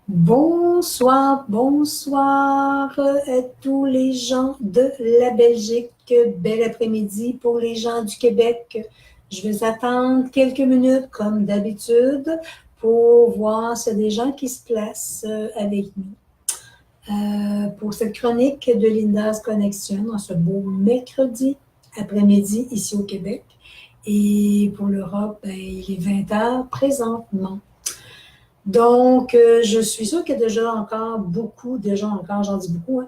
Bonsoir, bonsoir à tous les gens de la Belgique. Bel après-midi pour les gens du Québec. Je vais attendre quelques minutes, comme d'habitude, pour voir s'il y a des gens qui se placent avec nous. Pour cette chronique de Linda's Connection, en ce beau mercredi après-midi ici au Québec. Et pour l'Europe, ben, il est 20 heures présentement. Donc, je suis sûre qu'il y a déjà encore beaucoup de gens, encore, j'en dis beaucoup, hein,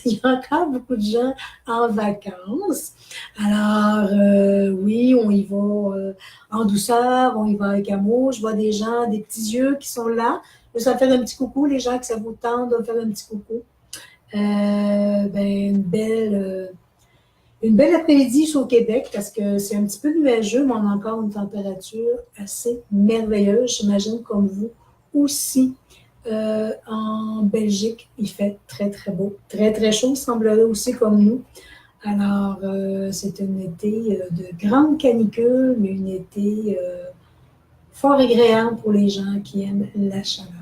il y a encore beaucoup de gens en vacances. Alors, oui, on y va en douceur, on y va avec amour. Je vois des gens, des petits yeux qui sont là. Je vais faire un petit coucou, les gens que ça vous tente de me faire un petit coucou. Ben, une belle après-midi ici au Québec parce que c'est un petit peu nuageux, mais on a encore une température assez merveilleuse, j'imagine, comme vous aussi. En Belgique, il fait très, très beau, très, très chaud, semblerait aussi comme nous. Alors, c'est un été de grande canicule, mais un été fort agréable pour les gens qui aiment la chaleur.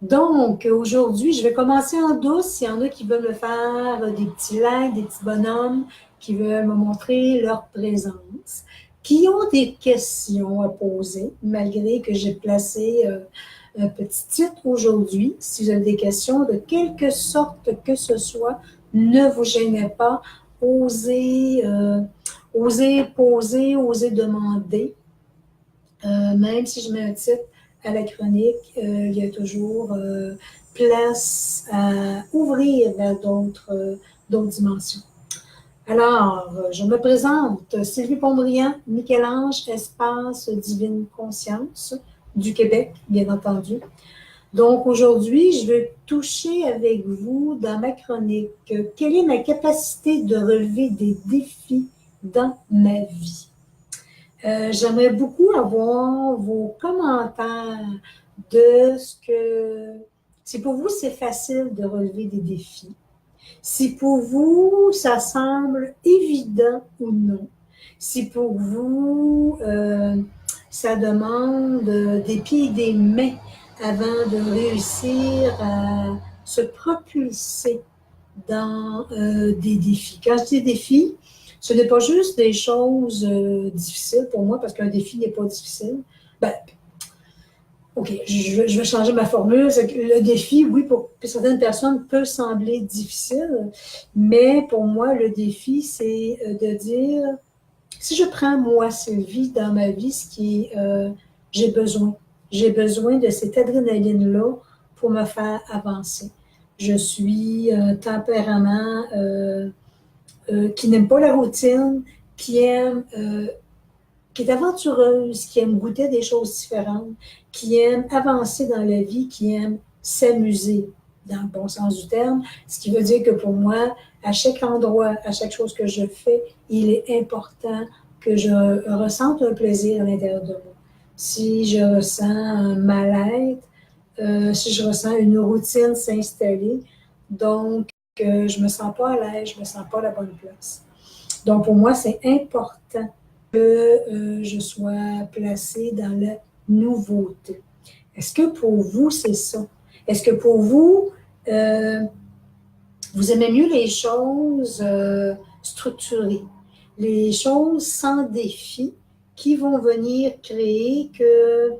Donc, aujourd'hui, je vais commencer en douce. Il y en a qui veulent me faire des petits likes, des petits bonhommes, qui veulent me montrer leur présence, qui ont des questions à poser, malgré que j'ai placé un petit titre aujourd'hui. Si vous avez des questions de quelque sorte que ce soit, ne vous gênez pas. Osez, osez poser, osez demander. Même si je mets un titre à la chronique, il y a toujours place à ouvrir vers d'autres dimensions. Alors, je me présente, Sylvie Pondrian, Michel-Ange, Espace Divine Conscience du Québec, bien entendu. Donc, aujourd'hui, je vais toucher avec vous dans ma chronique quelle est ma capacité de relever des défis dans ma vie. J'aimerais beaucoup avoir vos commentaires de ce que, si pour vous c'est facile de relever des défis, si pour vous ça semble évident ou non, si pour vous ça demande des pieds et des mains avant de réussir à se propulser dans des défis. Quand je dis défis, ce n'est pas juste des choses difficiles pour moi, parce qu'un défi n'est pas difficile. Ben, OK, je vais changer ma formule. Le défi, oui, pour certaines personnes, peut sembler difficile, mais pour moi, le défi, c'est de dire, si je prends moi, Sylvie, dans ma vie, ce qui est, j'ai besoin. J'ai besoin de cette adrénaline-là pour me faire avancer. Je suis un tempérament qui n'aime pas la routine, qui aime, qui est aventureuse, qui aime goûter des choses différentes, qui aime avancer dans la vie, qui aime s'amuser, dans le bon sens du terme, ce qui veut dire que pour moi, à chaque endroit, à chaque chose que je fais, il est important que je ressente un plaisir à l'intérieur de moi. Si je ressens un mal-être, si je ressens une routine s'installer, donc je me sens pas à l'aise, je me sens pas à la bonne place. Donc pour moi, c'est important que je sois placée dans la nouveauté. Est-ce que pour vous, c'est ça? Est-ce que pour vous, euh, vous aimez mieux les choses structurées, les choses sans défi qui vont venir créer que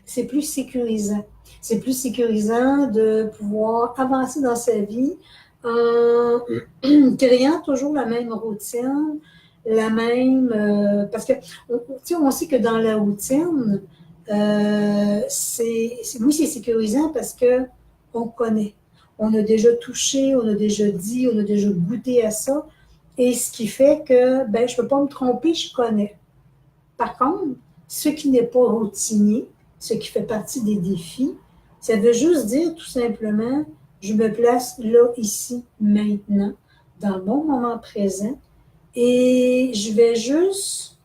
c'est plus sécurisant. C'est plus sécurisant de pouvoir avancer dans sa vie en créant toujours la même routine, la même... parce que on sait que dans la routine, oui, c'est sécurisant parce que on connaît. On a déjà touché, on a déjà dit, on a déjà goûté à ça. Et ce qui fait que ben, je ne peux pas me tromper, je connais. Par contre, ce qui n'est pas routinier, ce qui fait partie des défis, ça veut juste dire tout simplement, je me place là, ici, maintenant, dans mon moment présent, et je vais juste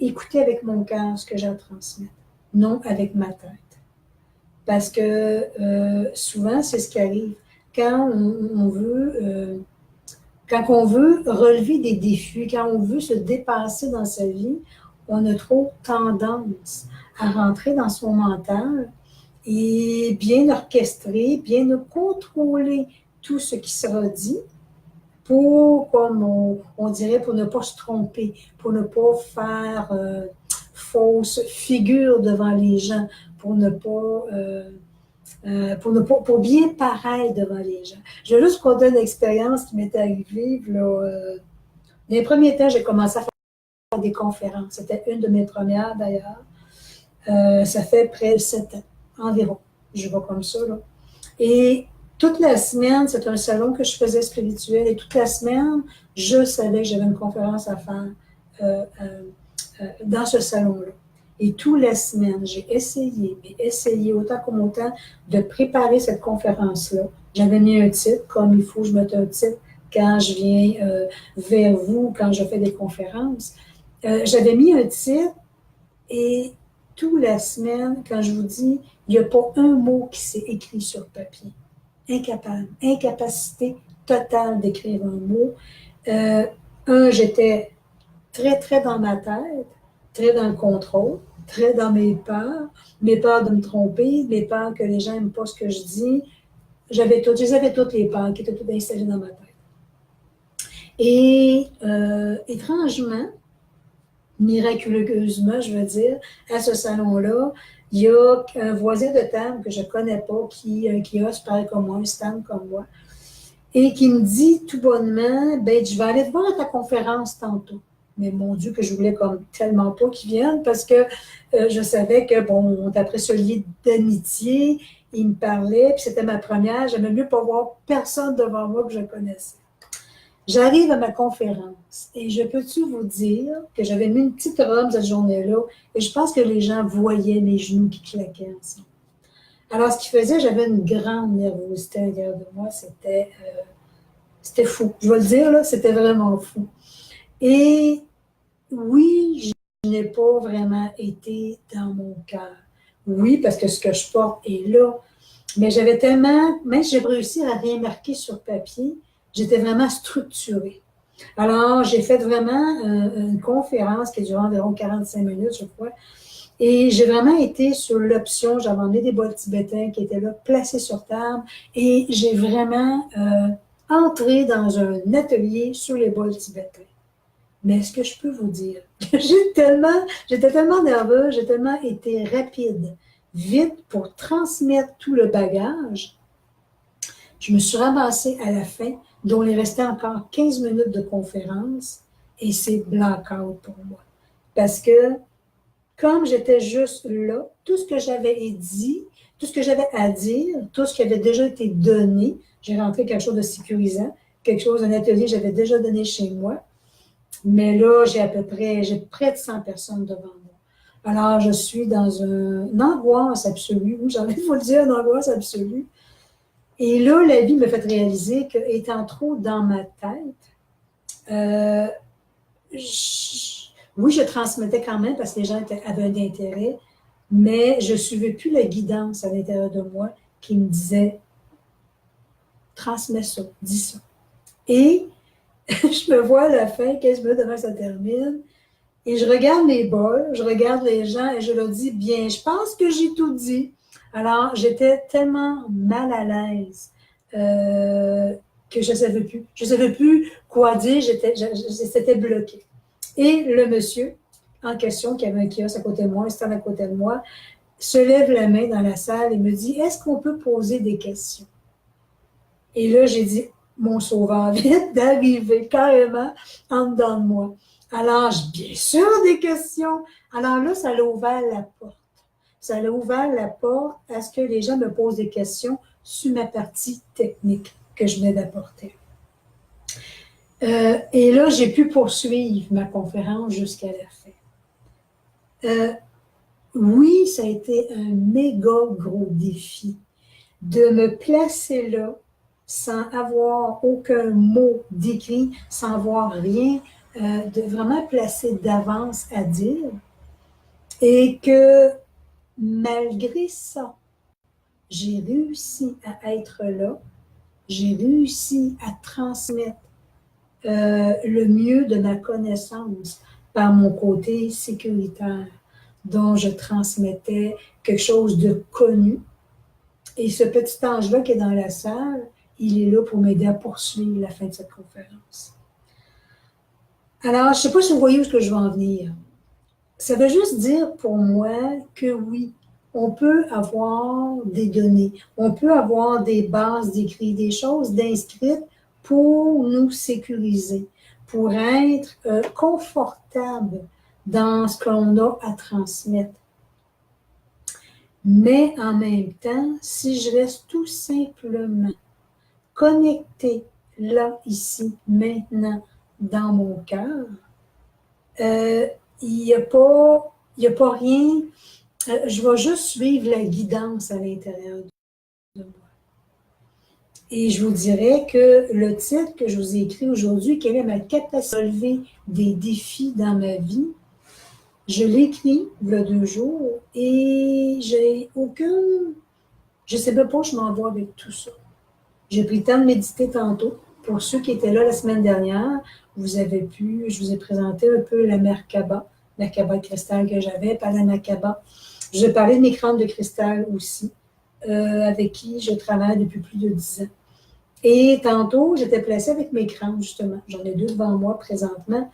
écouter avec mon cœur ce que j'ai à transmettre, non avec ma tête. Parce que souvent, c'est ce qui arrive. Quand on veut quand on veut relever des défis, quand on veut se dépasser dans sa vie, on a trop tendance à rentrer dans son mental et bien orchestrer, bien contrôler tout ce qui sera dit pour, comme on dirait, pour ne pas se tromper, pour ne pas faire fausse figure devant les gens, pour ne pas, pour bien paraître devant les gens. Je vais juste vous conter une expérience qui m'est arrivée. Là, dans les premiers temps, j'ai commencé à faire des conférences. C'était une de mes premières d'ailleurs. Ça fait près de 7 ans environ. Je vois comme ça. Là. Et toute la semaine, c'est un salon que je faisais spirituel. Et toute la semaine, je savais que j'avais une conférence à faire dans ce salon-là. Et toute la semaine, j'ai essayé autant comme autant de préparer cette conférence-là. J'avais mis un titre, comme il faut, je mette un titre quand je viens vers vous, quand je fais des conférences. J'avais mis un titre et toute la semaine, quand je vous dis, il n'y a pas un mot qui s'est écrit sur papier. Incapable, incapacité totale d'écrire un mot. J'étais très, très dans ma tête, très dans le contrôle, très dans mes peurs de me tromper, mes peurs que les gens n'aiment pas ce que je dis. Je les avais toutes les peurs qui étaient toutes installées dans ma tête. Et étrangement, miraculeusement, je veux dire, à ce salon-là, il y a un voisin de table que je ne connais pas, qui a super comme moi, un stand comme moi, et qui me dit tout bonnement, ben, je vais aller te voir à ta conférence tantôt. Mais mon Dieu, que je voulais comme tellement pas qu'il vienne parce que je savais que, bon, d'après ce lien d'amitié, il me parlait, puis c'était ma première, j'aimais mieux pas voir personne devant moi que je connaissais. J'arrive à ma conférence et je peux-tu vous dire que j'avais mis une petite robe cette journée-là et je pense que les gens voyaient mes genoux qui claquaient ensemble. Alors, ce qui faisait, j'avais une grande nervosité à l'intérieur de moi, c'était fou. Je vais le dire, là, c'était vraiment fou. Et oui, je n'ai pas vraiment été dans mon cœur. Oui, parce que ce que je porte est là, mais j'avais tellement, même si j'ai réussi à rien marquer sur papier, j'étais vraiment structurée. Alors, j'ai fait vraiment une conférence qui a duré environ 45 minutes, je crois. Et j'ai vraiment été sur l'option, j'avais emmené des bols tibétains qui étaient là, placés sur table. Et j'ai vraiment entré dans un atelier sur les bols tibétains. Mais est-ce que je peux vous dire que j'étais tellement nerveuse, j'ai tellement été rapide, vite pour transmettre tout le bagage. Je me suis ramassée à la fin, dont il restait encore 15 minutes de conférence, et c'est blackout pour moi. Parce que, comme j'étais juste là, tout ce que j'avais dit, tout ce que j'avais à dire, tout ce qui avait déjà été donné, j'ai rentré quelque chose de sécurisant, quelque chose, un atelier que j'avais déjà donné chez moi, mais là, j'ai près de 100 personnes devant moi. Alors, je suis dans une angoisse absolue, j'ai envie de vous le dire, une angoisse absolue. Et là, la vie me fait réaliser qu'étant trop dans ma tête, oui, je transmettais quand même parce que les gens avaient un intérêt, mais je ne suivais plus la guidance à l'intérieur de moi qui me disait « transmets ça, dis ça ». Et je me vois à la fin, 15 minutes avant que ça termine, et je regarde mes bols, je regarde les gens et je leur dis « bien, je pense que j'ai tout dit ». Alors, j'étais tellement mal à l'aise que je ne savais plus. Je ne savais plus quoi dire, c'était bloqué. Et le monsieur en question, qui avait un kiosque à côté de moi, un stand à côté de moi, se lève la main dans la salle et me dit « Est-ce qu'on peut poser des questions? » Et là, j'ai dit « Mon sauveur vient d'arriver carrément en dedans de moi. » Alors, bien sûr, des questions. Alors là, ça l'a ouvert la porte. Ça a ouvert la porte à ce que les gens me posent des questions sur ma partie technique que je venais d'apporter. Et là, j'ai pu poursuivre ma conférence jusqu'à la fin. Oui, ça a été un méga gros défi de me placer là sans avoir aucun mot d'écrit, sans avoir rien, de vraiment placer d'avance à dire. Et que malgré ça, j'ai réussi à être là, j'ai réussi à transmettre le mieux de ma connaissance par mon côté sécuritaire, dont je transmettais quelque chose de connu, Et ce petit ange-là qui est dans la salle, il est là pour m'aider à poursuivre la fin de cette conférence. Alors, je ne sais pas si vous voyez où je veux en venir. Ça veut juste dire pour moi que oui, on peut avoir des données, on peut avoir des bases d'écrits, des choses d'inscrites pour nous sécuriser, pour être confortable dans ce qu'on a à transmettre. Mais en même temps, si je reste tout simplement connecté là, ici, maintenant, dans mon cœur, il n'y a pas rien. Je vais juste suivre la guidance à l'intérieur de moi. Et je vous dirais que le titre que je vous ai écrit aujourd'hui, quelle est ma capacité à relever des défis dans ma vie, je l'ai écrit il y a 2 jours et j'ai aucune. Je ne sais même pas où je m'en vais avec tout ça. J'ai pris le temps de méditer tantôt. Pour ceux qui étaient là la semaine dernière, je vous ai présenté un peu la Merkaba de cristal que j'avais, pas la Merkaba. Je vais parler de mes crânes de cristal aussi, avec qui je travaille depuis plus de 10 ans. Et tantôt, j'étais placée avec mes crânes, justement. J'en ai 2 devant moi présentement.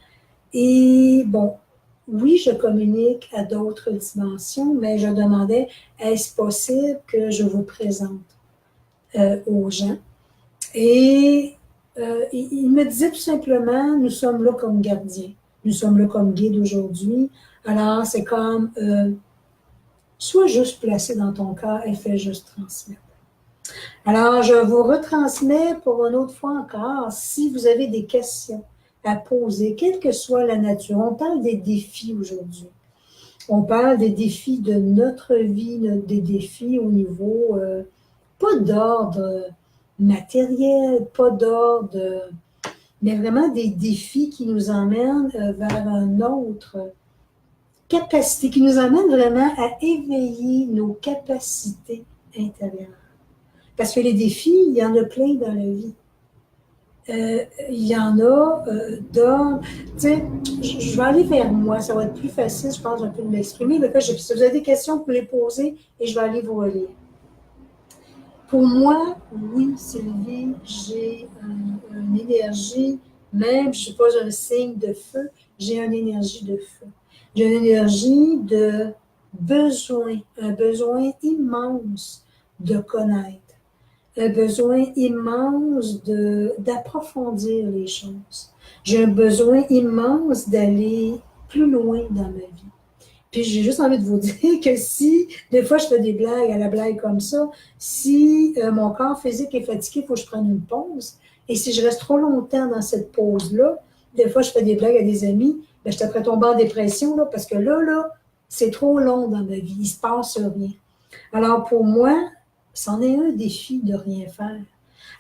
Et bon, oui, je communique à d'autres dimensions, mais je demandais, est-ce possible que je vous présente aux gens? Et il me disait tout simplement, nous sommes là comme gardiens, nous sommes là comme guides aujourd'hui. Alors, c'est comme, sois juste placé dans ton cœur et fais juste transmettre. Alors, je vous retransmets pour une autre fois encore, si vous avez des questions à poser, quelle que soit la nature. On parle des défis aujourd'hui. On parle des défis de notre vie, des défis au niveau, pas d'ordre matériel, pas d'ordre, mais vraiment des défis qui nous emmènent vers une autre capacité, qui nous amènent vraiment à éveiller nos capacités intérieures. Parce que les défis, il y en a plein dans la vie. Il y en a d'hommes. Tu sais, je vais aller vers moi, ça va être plus facile, je pense, un peu de m'exprimer. Mais si vous avez des questions, vous pouvez les poser et je vais aller vous relire. Pour moi, oui, Sylvie, j'ai une énergie, même je ne suis pas un signe de feu, j'ai une énergie de feu. J'ai une énergie de besoin, un besoin immense de connaître, un besoin immense d'approfondir les choses. J'ai un besoin immense d'aller plus loin dans ma vie. Puis j'ai juste envie de vous dire que si, des fois je fais des blagues à la blague comme ça, si mon corps physique est fatigué, il faut que je prenne une pause. Et si je reste trop longtemps dans cette pause-là, des fois je fais des blagues à des amis, ben, je suis après tomber en dépression, là, parce que là, c'est trop long dans ma vie, il ne se passe rien. Alors pour moi, c'en est un défi de rien faire.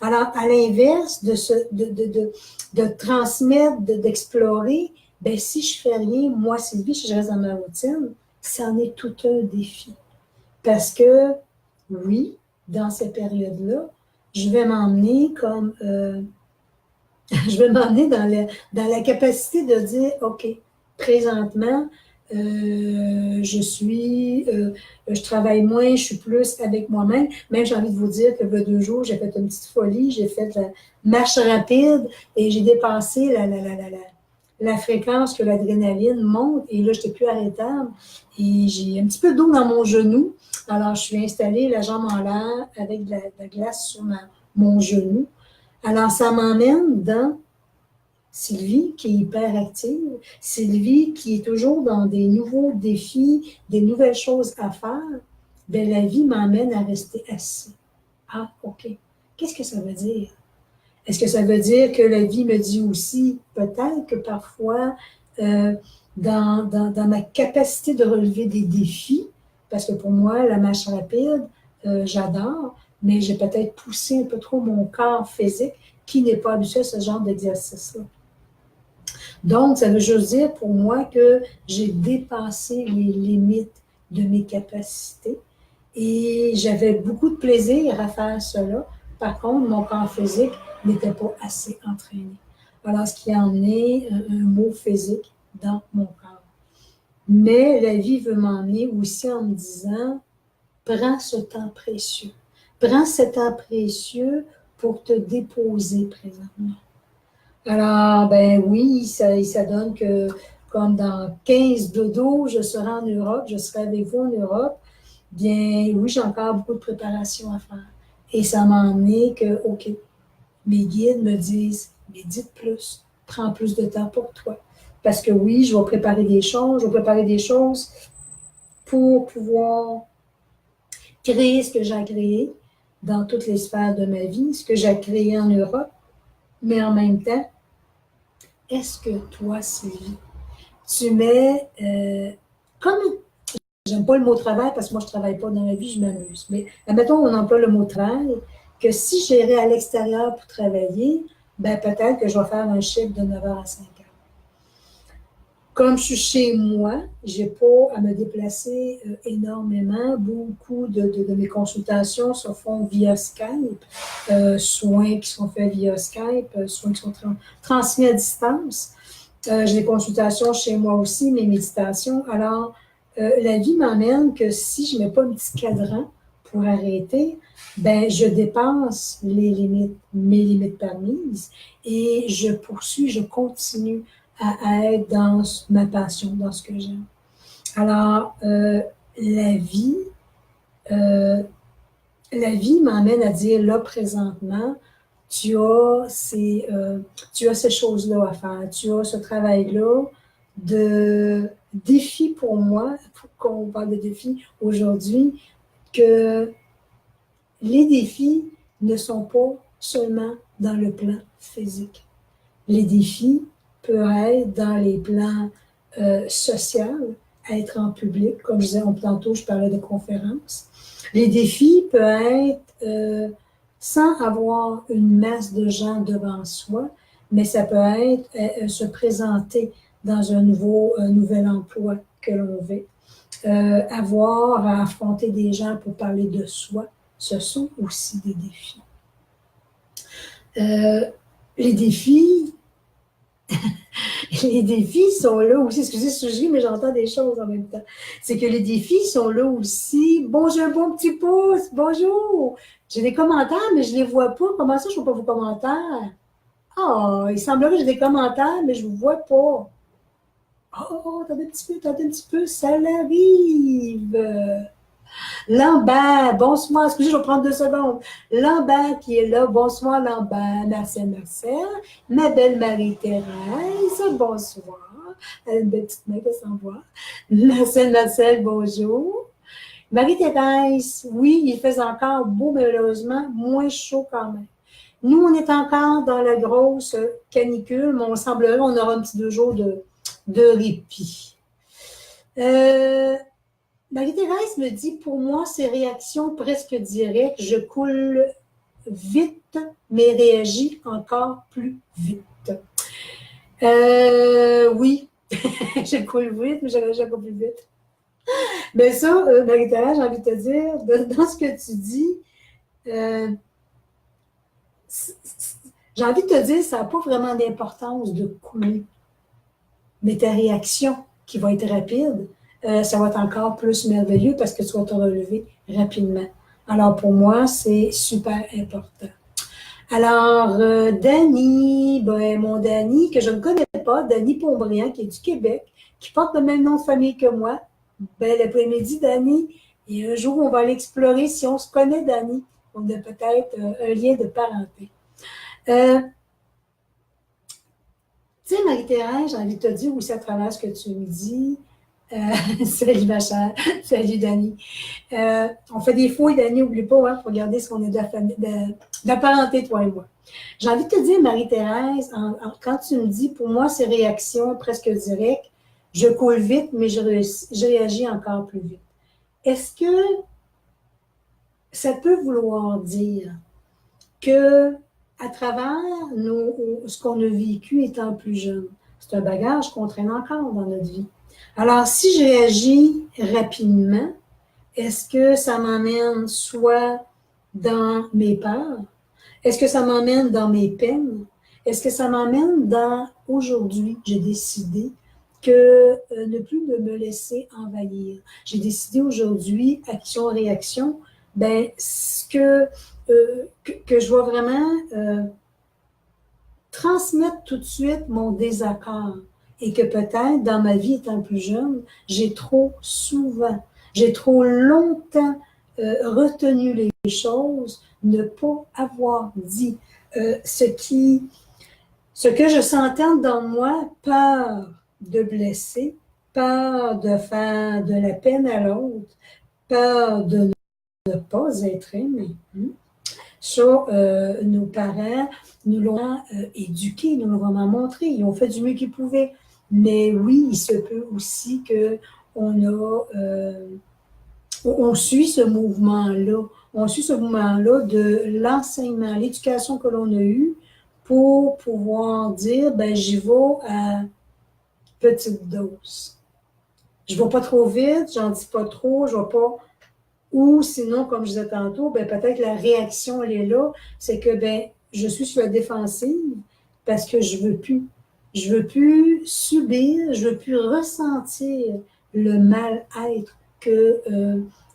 Alors, à l'inverse de transmettre, d'explorer, ben, si je fais rien, moi, Sylvie, si je reste dans ma routine, c'en est tout un défi. Parce que, oui, dans ces périodes-là, je vais m'emmener comme, je vais m'emmener dans la capacité de dire, OK, présentement, je travaille moins, je suis plus avec moi-même. Même, j'ai envie de vous dire que il y a 2 jours, j'ai fait une petite folie, j'ai fait la marche rapide et j'ai dépassé la fréquence que l'adrénaline monte et là, je n'étais plus arrêtable et j'ai un petit peu d'eau dans mon genou. Alors, je suis installée la jambe en l'air avec de la glace sur mon genou. Alors, ça m'emmène dans Sylvie qui est hyper active, Sylvie qui est toujours dans des nouveaux défis, des nouvelles choses à faire, bien, la vie m'emmène à rester assis. Ah, OK. Qu'est-ce que ça veut dire? Est-ce que ça veut dire que la vie me dit aussi, peut-être que parfois, dans ma capacité de relever des défis, parce que pour moi, la marche rapide, j'adore, mais j'ai peut-être poussé un peu trop mon corps physique qui n'est pas habitué à ce genre d'exercice-là. Donc, ça veut juste dire pour moi que j'ai dépassé les limites de mes capacités et j'avais beaucoup de plaisir à faire cela. Par contre, mon corps physique n'était pas assez entraîné. Alors, ce qui a emmené un mot physique dans mon corps. Mais la vie veut m'emmener aussi en me disant, prends ce temps précieux. prends ce temps précieux pour te déposer présentement. Alors, ben oui, ça donne que comme dans 15 dodo, je serai en Europe, je serai avec vous en Europe. Bien, oui, j'ai encore beaucoup de préparation à faire. Et ça m'a emmené que, OK, mes guides me disent, médite plus, prends plus de temps pour toi. Parce que oui, je vais préparer des choses pour pouvoir créer ce que j'ai créé dans toutes les sphères de ma vie, ce que j'ai créé en Europe, mais en même temps, est-ce que toi, Sylvie, tu mets, comme, j'aime pas le mot travail parce que moi, je travaille pas dans la vie, je m'amuse, mais admettons, on emploie le mot travail, que si j'irais à l'extérieur pour travailler, ben peut-être que je vais faire un chiffre de 9 heures à 5 heures. Comme je suis chez moi, je n'ai pas à me déplacer énormément. Beaucoup de mes consultations se font via Skype, soins qui sont faits via Skype, soins qui sont transmis à distance. J'ai des consultations chez moi aussi, mes méditations. Alors, la vie m'emmène que si je ne mets pas un petit cadran pour arrêter, ben je dépasse les limites, mes limites permises, et je poursuis, je continue à être dans ma passion, dans ce que j'aime. Alors, euh, la vie m'emmène à dire, là, présentement, tu as ces choses-là à faire, tu as ce travail-là de défi pour moi, pour qu'on parle de défi aujourd'hui, que les défis ne sont pas seulement dans le plan physique. Les défis peuvent être dans les plans sociaux, être en public, comme je disais tantôt, je parlais de conférences. Les défis peuvent être sans avoir une masse de gens devant soi, mais ça peut être se présenter dans un nouvel emploi que l'on veut. Avoir à affronter des gens pour parler de soi, ce sont aussi des défis. Les défis, les défis sont là aussi. Excusez ce que je dis, mais j'entends des choses en même temps. C'est que les défis sont là aussi. Bon, j'ai un bon petit pouce. Bonjour. J'ai des commentaires, mais je ne les vois pas. Comment ça, je ne vois pas vos commentaires? Ah, il semblerait que j'ai des commentaires, mais je ne vous vois pas. Oh, attendez un petit peu, ça arrive. Lambert, bonsoir. Excusez, je vais prendre 2 secondes. Lambert qui est là. Bonsoir, Lambert. Marcel. Ma belle Marie-Thérèse, bonsoir. Elle a une belle petite main qui s'envoie. Marcel, bonjour. Marie-Thérèse, oui, il fait encore beau, malheureusement, moins chaud quand même. Nous, on est encore dans la grosse canicule, mais on semblerait qu'on aura un petit 2 jours de répit. Marie-Thérèse me dit, pour moi, ces réactions presque directes, je coule vite, mais réagis encore plus vite. Oui, je coule vite, mais je réagis encore plus vite. Mais ça, Marie-Thérèse, j'ai envie de te dire, dans ce que tu dis, j'ai envie de te dire, ça n'a pas vraiment d'importance de couler. Mais ta réaction, qui va être rapide, ça va être encore plus merveilleux parce que tu vas te relever rapidement. Alors, pour moi, c'est super important. Alors, Dany, ben, mon Dany, que je ne connais pas, Dany Pontbriand, qui est du Québec, qui porte le même nom de famille que moi. Ben, l'après-midi, Dany, et un jour, on va aller explorer si on se connaît, Dany. On a peut-être un lien de parenté. Tu sais, Marie-Thérèse, j'ai envie de te dire aussi à travers ce que tu me dis. Salut ma chère, salut Dany. On fait des fouilles, Dany, n'oublie pas, pour regarder ce qu'on est de la parenté, toi et moi. J'ai envie de te dire, Marie-Thérèse, quand tu me dis, pour moi, ces réactions presque directes, je coule vite, mais je réagis encore plus vite. Est-ce que ça peut vouloir dire que à travers ce qu'on a vécu étant plus jeune, c'est un bagage qu'on traîne encore dans notre vie. Alors, si je réagis rapidement, est-ce que ça m'emmène soit dans mes peurs? Est-ce que ça m'emmène dans mes peines? Est-ce que ça m'emmène dans aujourd'hui, j'ai décidé que ne plus de me laisser envahir. J'ai décidé aujourd'hui, action-réaction, ben, que je vais vraiment transmettre tout de suite mon désaccord et que peut-être dans ma vie étant plus jeune, j'ai trop souvent, j'ai trop longtemps retenu les choses, ne pas avoir dit ce que je sentais dans moi, peur de blesser, peur de faire de la peine à l'autre, peur de ne pas être aimé. Ça, nos parents nous l'ont éduqué, nous l'ont vraiment montré. Ils ont fait du mieux qu'ils pouvaient. Mais oui, il se peut aussi on suit ce mouvement-là. On suit ce mouvement-là de l'enseignement, l'éducation que l'on a eue pour pouvoir dire, ben, j'y vais à petite dose. Je ne vais pas trop vite, j'en dis pas trop, je ne vais pas. Ou sinon, comme je disais tantôt, ben, peut-être la réaction, elle est là, c'est que ben, je suis sur la défensive parce que je veux plus. Je veux plus subir, je veux plus ressentir le mal-être que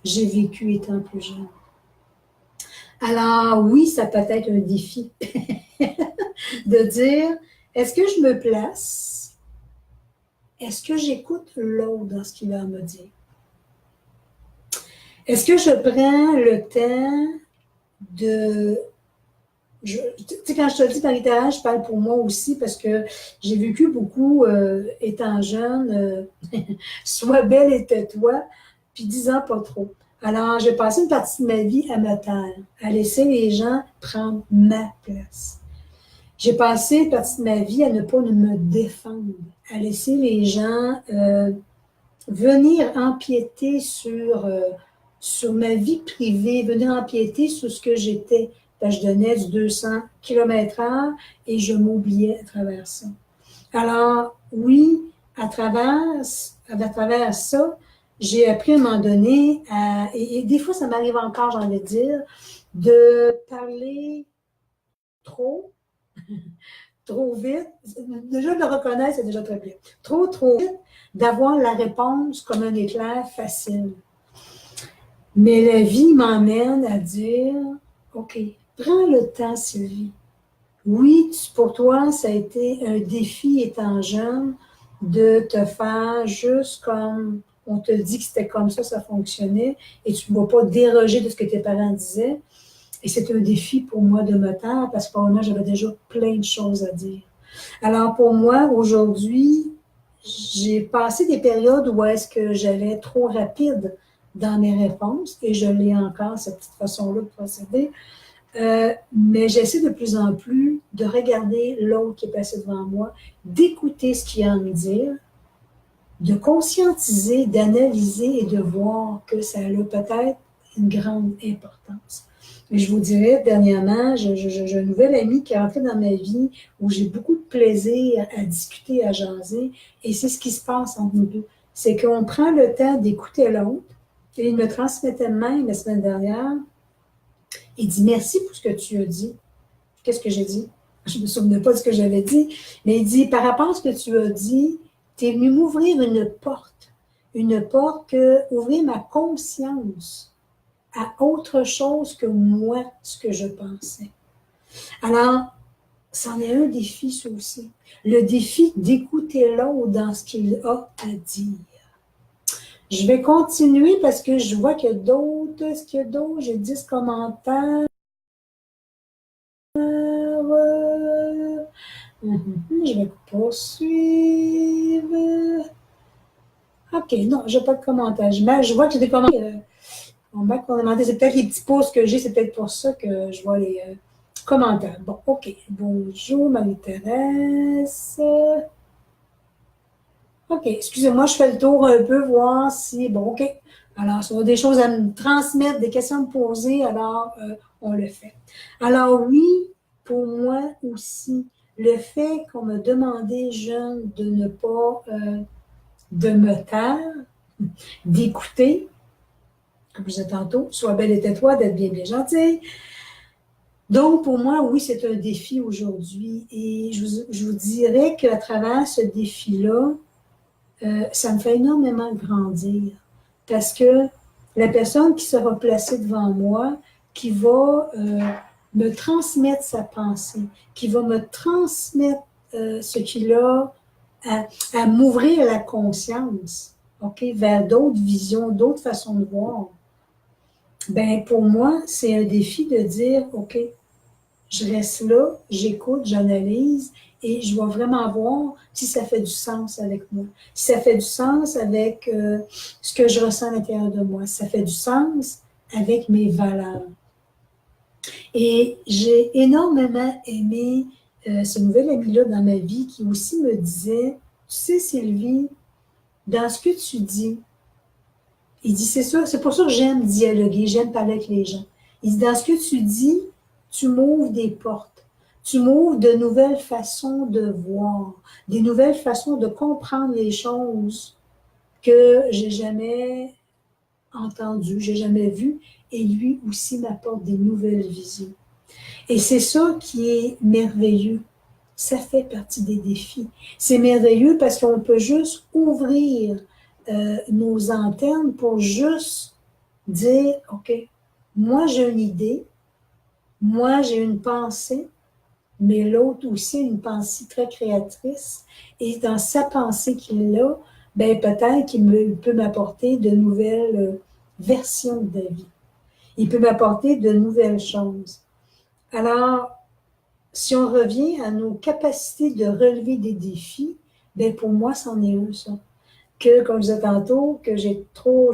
j'ai vécu étant plus jeune. Alors oui, ça peut être un défi de dire, est-ce que je me place? Est-ce que j'écoute l'autre dans ce qu'il a à me dire? Est-ce que je prends le temps de... Tu sais, quand je te dis Marie-Thérèse, je parle pour moi aussi parce que j'ai vécu beaucoup étant jeune, sois belle et tais-toi, puis 10 ans pas trop. Alors, j'ai passé une partie de ma vie à me taire, à laisser les gens prendre ma place. J'ai passé une partie de ma vie à ne pas me défendre, à laisser les gens venir empiéter sur ma vie privée, venir empiéter sur ce que j'étais. Je donnais du 200 km/h et je m'oubliais à travers ça. Alors, oui, à travers ça, j'ai appris à un moment donné, et des fois ça m'arrive encore, j'ai envie de dire, de parler trop, trop vite. Déjà de le reconnaître, c'est déjà très bien. Trop vite, d'avoir la réponse comme un éclair facile. Mais la vie m'emmène à dire, OK, prends le temps, Sylvie. Oui, pour toi, ça a été un défi étant jeune de te faire juste comme on te dit que c'était comme ça fonctionnait et tu ne vas pas déroger de ce que tes parents disaient. Et c'est un défi pour moi de me taire parce que pour moi, j'avais déjà plein de choses à dire. Alors pour moi, aujourd'hui, j'ai passé des périodes où est-ce que j'allais trop rapide dans mes réponses et je l'ai encore, cette petite façon-là de procéder. Mais j'essaie de plus en plus de regarder l'autre qui est passé devant moi, d'écouter ce qu'il a à me dire, de conscientiser, d'analyser et de voir que ça a peut-être une grande importance. Mais je vous dirais, dernièrement, j'ai une nouvelle amie qui est entrée dans ma vie où j'ai beaucoup de plaisir à discuter, à jaser, et c'est ce qui se passe entre nous deux. C'est qu'on prend le temps d'écouter l'autre, et il me transmettait même la semaine dernière. Il dit merci pour ce que tu as dit. Qu'est-ce que j'ai dit? Je ne me souvenais pas de ce que j'avais dit, mais il dit par rapport à ce que tu as dit, tu es venu m'ouvrir une porte que ouvrir ma conscience à autre chose que moi, ce que je pensais. Alors, c'en est un défi, ça aussi. Le défi d'écouter l'autre dans ce qu'il a à dire. Je vais continuer parce que je vois qu'il y a d'autres. Est-ce qu'il y a d'autres? J'ai 10 commentaires. Je vais poursuivre. OK, non, je n'ai pas de commentaires. Je vois que j'ai des commentaires. On va commenter. C'est peut-être les petits pouces que j'ai, c'est peut-être pour ça que je vois les commentaires. Bon, OK. Bonjour, Marie-Thérèse. OK, excusez-moi, je fais le tour un peu, voir si... Bon, OK. Alors, si on a des choses à me transmettre, des questions à me poser, alors on le fait. Alors oui, pour moi aussi, le fait qu'on me demandait jeune de ne pas, de me taire, d'écouter, comme je disais tantôt, sois belle et tais-toi, d'être bien, bien gentille. Donc, pour moi, oui, c'est un défi aujourd'hui. Et je vous dirais qu'à travers ce défi-là, ça me fait énormément grandir parce que la personne qui sera placée devant moi, qui va me transmettre sa pensée, qui va me transmettre ce qu'il a à m'ouvrir la conscience, OK, vers d'autres visions, d'autres façons de voir. Ben pour moi, c'est un défi de dire, OK, je reste là, j'écoute, j'analyse et je vais vraiment voir si ça fait du sens avec moi, si ça fait du sens avec ce que je ressens à l'intérieur de moi, si ça fait du sens avec mes valeurs. Et j'ai énormément aimé ce nouvel ami-là dans ma vie qui aussi me disait, tu sais Sylvie, dans ce que tu dis, il dit, c'est ça, c'est pour ça que j'aime dialoguer, j'aime parler avec les gens. Il dit, dans ce que tu dis, tu m'ouvres des portes. Tu m'ouvres de nouvelles façons de voir, des nouvelles façons de comprendre les choses que j'ai jamais entendues, j'ai jamais vues. Et lui aussi m'apporte des nouvelles visions. Et c'est ça qui est merveilleux. Ça fait partie des défis. C'est merveilleux parce qu'on peut juste ouvrir nos antennes pour juste dire, OK, moi j'ai une idée, moi j'ai une pensée, mais l'autre aussi a une pensée très créatrice. Et dans sa pensée qu'il a, ben peut-être qu'il peut m'apporter de nouvelles versions de la vie. Il peut m'apporter de nouvelles choses. Alors, si on revient à nos capacités de relever des défis, ben pour moi, c'en est un, ça. Que, comme je disais tantôt, que je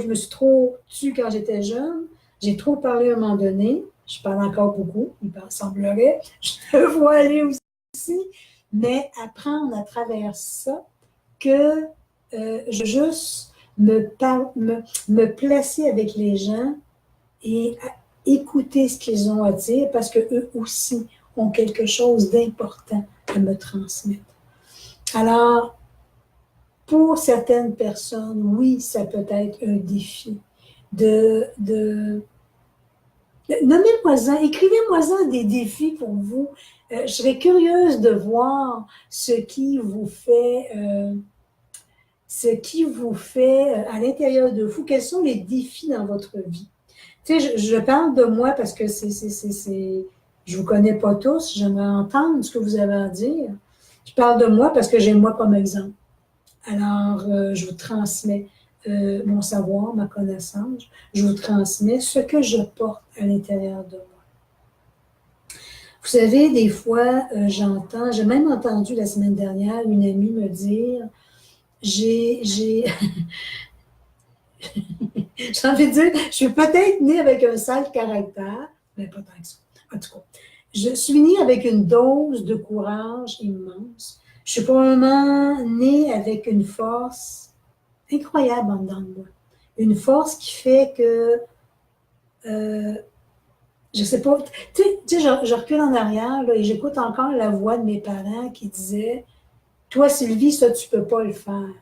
me suis trop tue quand j'étais jeune, j'ai trop parlé à un moment donné, je parle encore beaucoup, il semblerait, je le vois aller aussi, mais apprendre à travers ça, que je juste me placer avec les gens et écouter ce qu'ils ont à dire parce qu'eux aussi ont quelque chose d'important à me transmettre. Alors, pour certaines personnes, oui, ça peut être un défi nommez-moi-en, écrivez-moi-en des défis pour vous. Je serais curieuse de voir ce qui vous fait à l'intérieur de vous, quels sont les défis dans votre vie. Tu sais, je parle de moi parce que je vous connais pas tous, j'aimerais entendre ce que vous avez à dire. Je parle de moi parce que j'ai moi comme exemple. Alors, je vous transmets mon savoir, ma connaissance, je vous transmets ce que je porte à l'intérieur de moi. Vous savez, des fois, j'ai même entendu la semaine dernière une amie me dire, j'ai j'ai envie de dire, je suis peut-être née avec un sale caractère, mais pas tant que ça. En tout cas, je suis née avec une dose de courage immense. Je suis probablement née avec une force incroyable en dedans de moi. Une force qui fait que, je sais pas, tu sais, je recule en arrière là, et j'écoute encore la voix de mes parents qui disaient, toi Sylvie, ça tu peux pas le faire.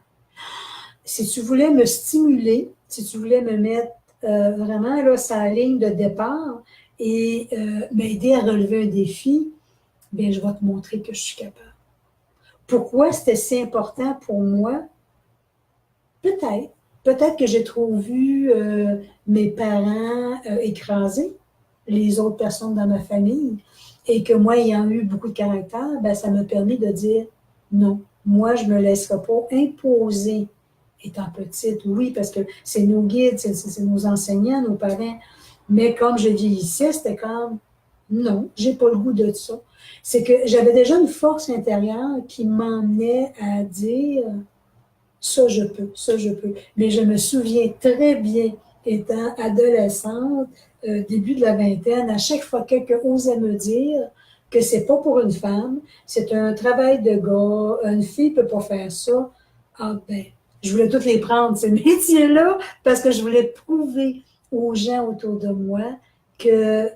Si tu voulais me stimuler, si tu voulais me mettre vraiment là, sur la ligne de départ et m'aider à relever un défi, bien, je vais te montrer que je suis capable. Pourquoi c'était si important pour moi? Peut-être. Peut-être que j'ai trop vu mes parents écraser les autres personnes dans ma famille et que moi, ayant eu beaucoup de caractère, ben, ça m'a permis de dire non, moi, je ne me laisserai pas imposer étant petite, oui, parce que c'est nos guides, c'est nos enseignants, nos parents. Mais comme je vieillissais, c'était comme non, j'ai pas le goût de ça. C'est que j'avais déjà une force intérieure qui m'emmenait à dire ça je peux, ça je peux. Mais je me souviens très bien, étant adolescente, début de la vingtaine, à chaque fois que quelqu'un osait me dire que c'est pas pour une femme, c'est un travail de gars, une fille peut pas faire ça. Ah ben, je voulais toutes les prendre, ces métiers-là, parce que je voulais prouver aux gens autour de moi que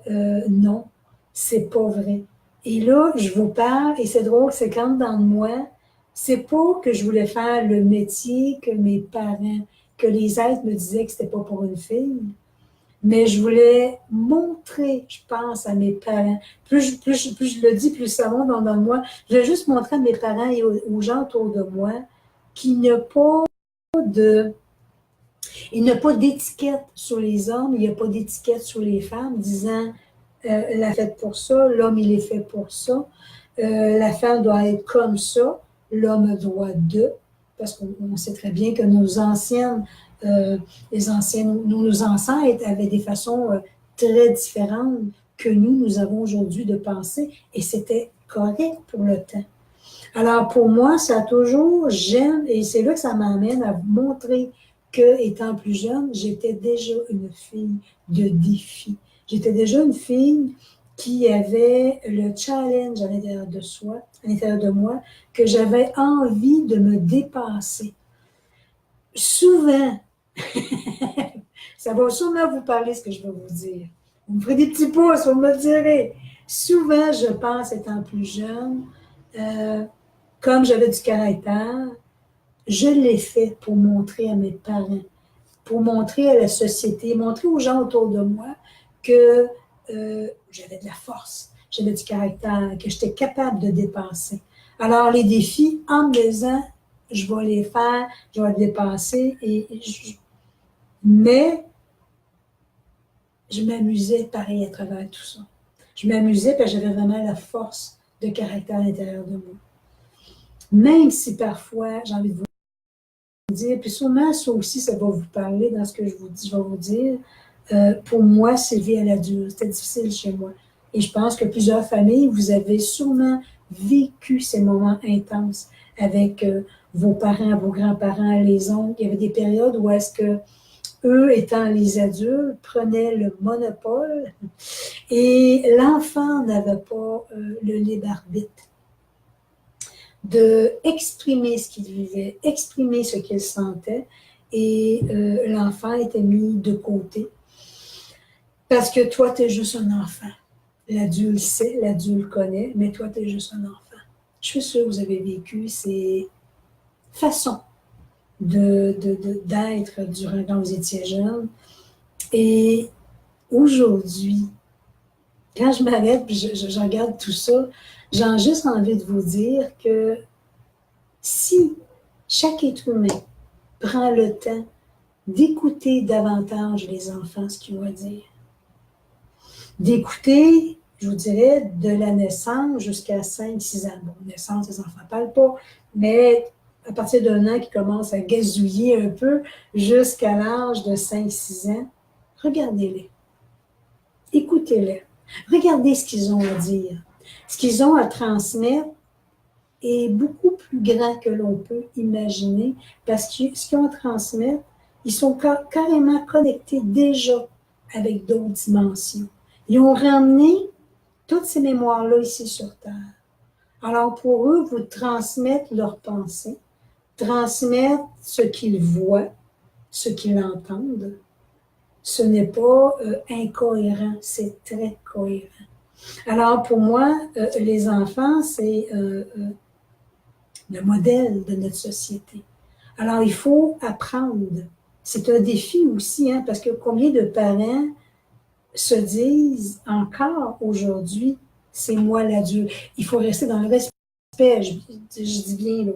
non, c'est pas vrai. Et là, je vous parle, et c'est drôle, c'est quand dans moi, c'est pas que je voulais faire le métier que mes parents, que les êtres me disaient que c'était pas pour une fille, mais je voulais montrer, je pense, à mes parents. Plus je le dis, plus ça monte dans moi. Je voulais juste montrer à mes parents et aux gens autour de moi qu'il n'y a pas de... Il n'y a pas d'étiquette sur les hommes, il n'y a pas d'étiquette sur les femmes disant elle a fait pour ça, l'homme il est fait pour ça, la femme doit être comme ça, l'homme doit de, parce qu'on sait très bien que nos anciennes, nos ancêtres avaient des façons très différentes que nous avons aujourd'hui de penser, et c'était correct pour le temps. Alors, pour moi, ça a toujours, j'aime, et c'est là que ça m'amène à vous montrer que, étant plus jeune, j'étais déjà une fille de défi. J'étais déjà une fille qui avait le challenge à l'intérieur de soi, à l'intérieur de moi, que j'avais envie de me dépasser. Souvent, ça va sûrement vous parler ce que je vais vous dire. Vous me ferez des petits pouces, vous me le direz. Souvent, je pense, étant plus jeune, comme j'avais du caractère, je l'ai fait pour montrer à mes parents, pour montrer à la société, montrer aux gens autour de moi que j'avais de la force, j'avais du caractère, que j'étais capable de dépasser. Alors, les défis, en me disant, je vais les faire, je vais les dépasser, mais je m'amusais pareil à travers tout ça. Je m'amusais parce que j'avais vraiment la force de caractère à l'intérieur de moi. Même si parfois, j'ai envie de vous dire, puis sûrement ça aussi, ça va vous parler dans ce que je vais vous dire. Pour moi, c'est vie à l'adulte. C'était difficile chez moi. Et je pense que plusieurs familles, vous avez sûrement vécu ces moments intenses avec vos parents, vos grands-parents, les oncles. Il y avait des périodes où est-ce que eux, étant les adultes, prenaient le monopole et l'enfant n'avait pas le libre arbitre de exprimer ce qu'il vivait, exprimer ce qu'il sentait, et l'enfant était mis de côté. Parce que toi, tu es juste un enfant. L'adulte sait, l'adulte connaît, mais toi, tu es juste un enfant. Je suis sûre que vous avez vécu ces façons d'être durant quand vous étiez jeune. Et aujourd'hui, quand je m'arrête et je regarde tout ça, j'ai juste envie de vous dire que si chaque être humain prend le temps d'écouter davantage les enfants, ce qu'ils ont à dire, d'écouter, je vous dirais, de la naissance jusqu'à 5-6 ans. Bon, naissance, les enfants ne parlent pas, mais à partir d'un an qui commence à gazouiller un peu jusqu'à l'âge de 5-6 ans, regardez-les, écoutez-les, regardez ce qu'ils ont à dire, ce qu'ils ont à transmettre est beaucoup plus grand que l'on peut imaginer parce que ce qu'ils ont à transmettre, ils sont carrément connectés déjà avec d'autres dimensions. Ils ont ramené toutes ces mémoires-là ici sur Terre. Alors pour eux, vous transmettre leurs pensées, transmettre ce qu'ils voient, ce qu'ils entendent, ce n'est pas incohérent, c'est très cohérent. Alors pour moi, les enfants, c'est le modèle de notre société. Alors, il faut apprendre. C'est un défi aussi, hein, parce que combien de parents se disent encore aujourd'hui, c'est moi l'adulte. Il faut rester dans le respect, je dis bien, là.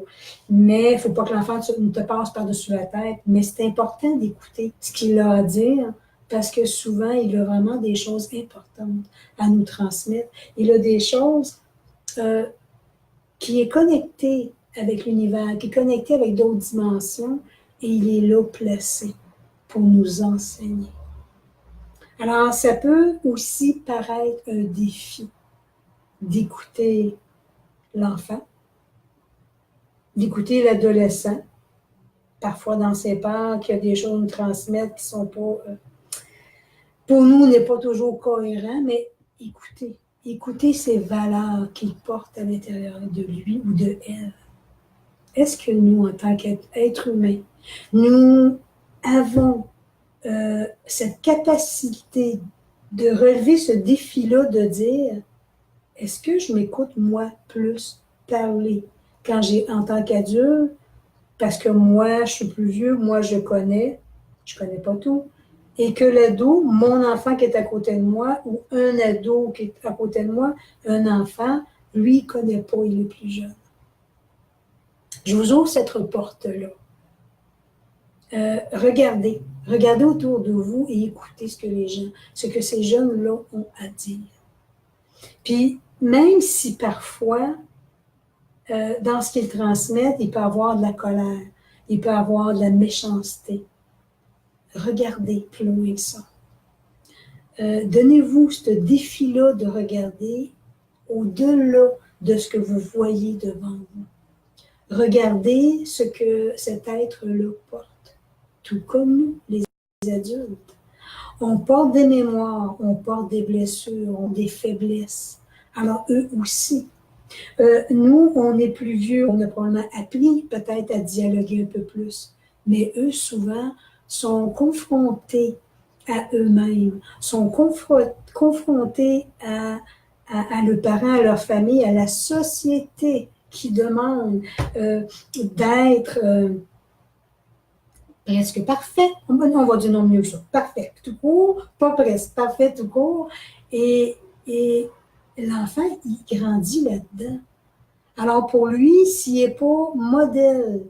Mais il ne faut pas que l'enfant ne te passe par-dessus la tête. Mais c'est important d'écouter ce qu'il a à dire, parce que souvent, il a vraiment des choses importantes à nous transmettre. Il a des choses qui est connecté avec l'univers, qui est connecté avec d'autres dimensions, et il est là placé pour nous enseigner. Alors, ça peut aussi paraître un défi d'écouter l'enfant, d'écouter l'adolescent, parfois dans ses peurs, qu'il y a des choses à nous transmettre qui ne sont pas, pour nous, n'est pas toujours cohérent, mais écoutez ces valeurs qu'il porte à l'intérieur de lui ou de elle. Est-ce que nous, en tant qu'être humain, nous avons cette capacité de relever ce défi-là de dire, est-ce que je m'écoute moi plus parler quand en tant qu'adulte, parce que moi, je suis plus vieux, moi, je connais pas tout, et que l'ado, mon enfant qui est à côté de moi, ou un ado qui est à côté de moi, un enfant, lui, il ne connaît pas, il est plus jeune. Je vous ouvre cette porte-là. Regardez. Regardez autour de vous et écoutez ce que ces jeunes-là ont à dire. Puis, même si parfois, dans ce qu'ils transmettent, il peut y avoir de la colère, il peut y avoir de la méchanceté. Regardez plus loin que ça. Donnez-vous ce défi-là de regarder au-delà de ce que vous voyez devant vous. Regardez ce que cet être-là porte, tout comme nous, les adultes. On porte des mémoires, on porte des blessures, on a des faiblesses. Alors, eux aussi. Nous, on est plus vieux, on a probablement appris peut-être à dialoguer un peu plus. Mais eux, souvent, sont confrontés à eux-mêmes, sont confrontés à leurs parents, à leur famille, à la société qui demande d'être presque parfait. On va dire non mieux que ça. Parfait tout court, pas presque, parfait tout court. Et l'enfant, il grandit là-dedans. Alors pour lui, s'il n'est pas modèle